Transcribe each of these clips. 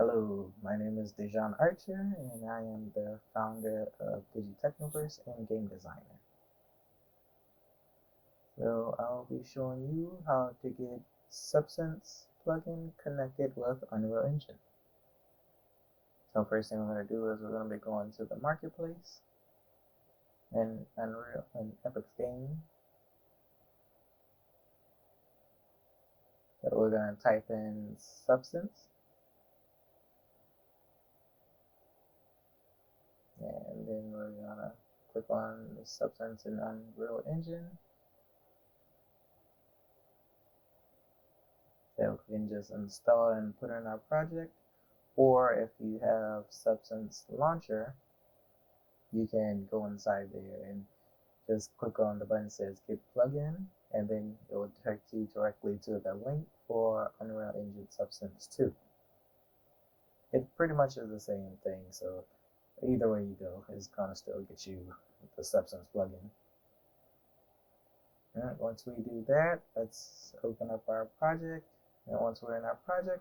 Hello, my name is Dejan Archer, and I am the founder of Digitechnoverse and game designer. So I'll be showing you how to get Substance plugin connected with Unreal Engine. So first thing we're going to do is we're going to be going to the marketplace and Unreal and Epic Game. So we're going to type in Substance, and then we're going to click on the Substance in Unreal Engine. That we can just install and put in our project. Or if you have Substance Launcher, you can go inside there and just click on the button that says Get Plugin, and then it will direct you directly to the link for Unreal Engine Substance 2. It pretty much is the same thing, so either way you go, it's gonna still get you the Substance plugin. Alright, once we do that, let's open up our project. And once we're in our project,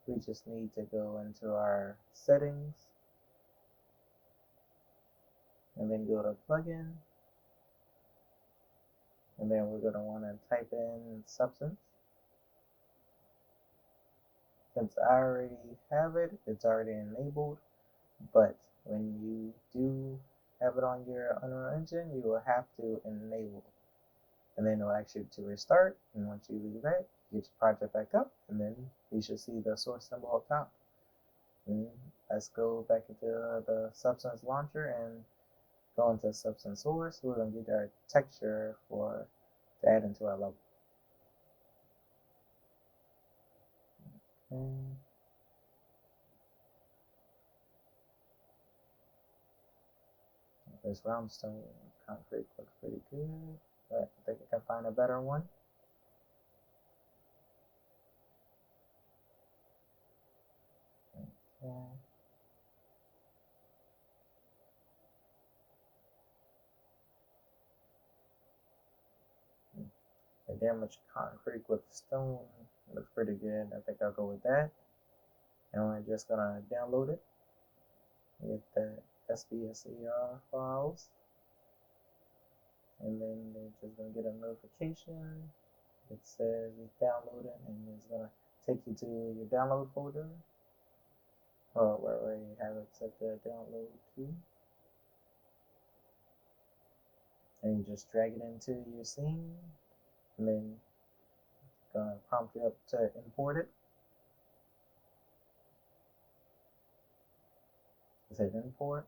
we just need to go into our settings and then go to plugin, and then we're going to want to type in Substance. Since I already have it, it's already enabled, but when you do have it on your Unreal Engine, you will have to enable it, and then it'll ask you to restart, and once you do that, you get your project back up, and then you should see the source symbol up top. And let's go back into the Substance launcher and go into Substance source. We're going to get our texture to add into our level. Okay. This roundstone concrete looks pretty good, but I think I can find a better one. Okay. The damaged concrete with stone looks pretty good. I think I'll go with that. And we're just gonna download it. Get the SBSER files, and then they're just gonna get a notification. It says it's downloading, and it's gonna take you to your download folder, or wherever you have it set to download to. And you just drag it into your scene, and then it's gonna prompt you up to import it. Just hit import,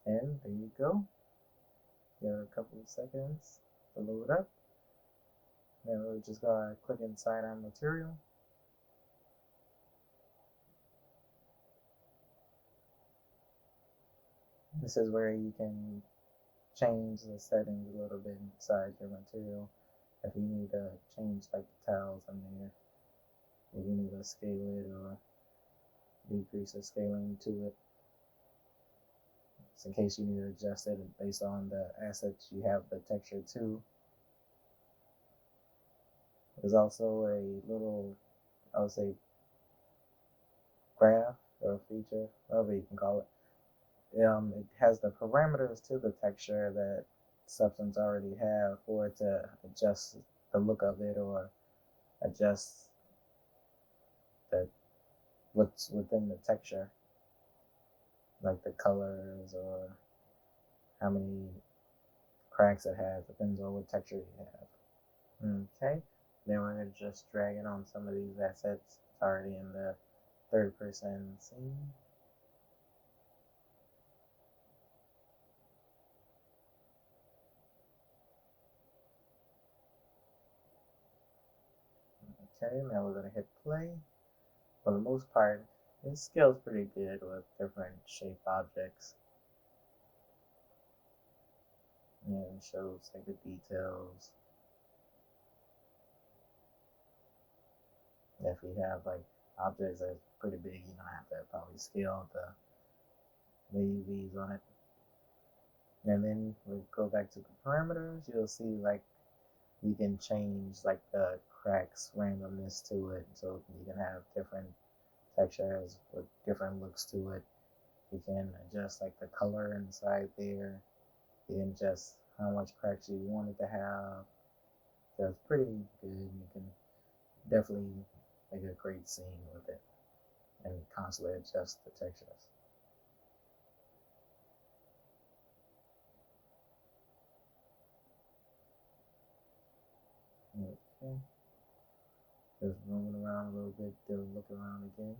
and there you go. Give it a couple of seconds to load up. Then we're just gonna click inside our material. This is where you can change the settings a little bit inside your material. If you need to change like the tiles in there, if you need to scale it or decrease the scaling to it, just in case you need to adjust it based on the assets you have the texture to. There's also a little, I would say, graph or feature, whatever you can call it. It has the parameters to the texture that Substance already have for it to adjust the look of it or adjust the what's within the texture, like the colors or how many cracks it has, depends on what texture you have. Okay, then we're gonna just drag it on some of these assets. It's already in the third person scene. Okay, now we're gonna hit play. For the most part, it scales pretty good with different shape objects. And it shows like the details. If you have like objects that's pretty big, you're gonna have to probably scale the UVs on it. And then we go back to the parameters. You'll see like You can change like the cracks randomness to it, so you can have different textures with different looks to it. You can adjust like the color inside there. You can adjust how much cracks you want it to have. So it's pretty good. You can definitely make a great scene with it and constantly adjust the textures. Okay, just moving around a little bit to look around again.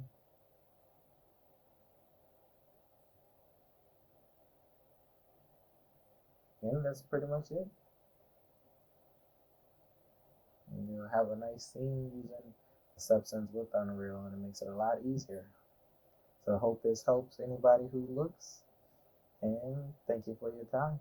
And that's pretty much it. And you'll have a nice scene using the substance with Unreal, and it makes it a lot easier. So I hope this helps anybody who looks, and thank you for your time.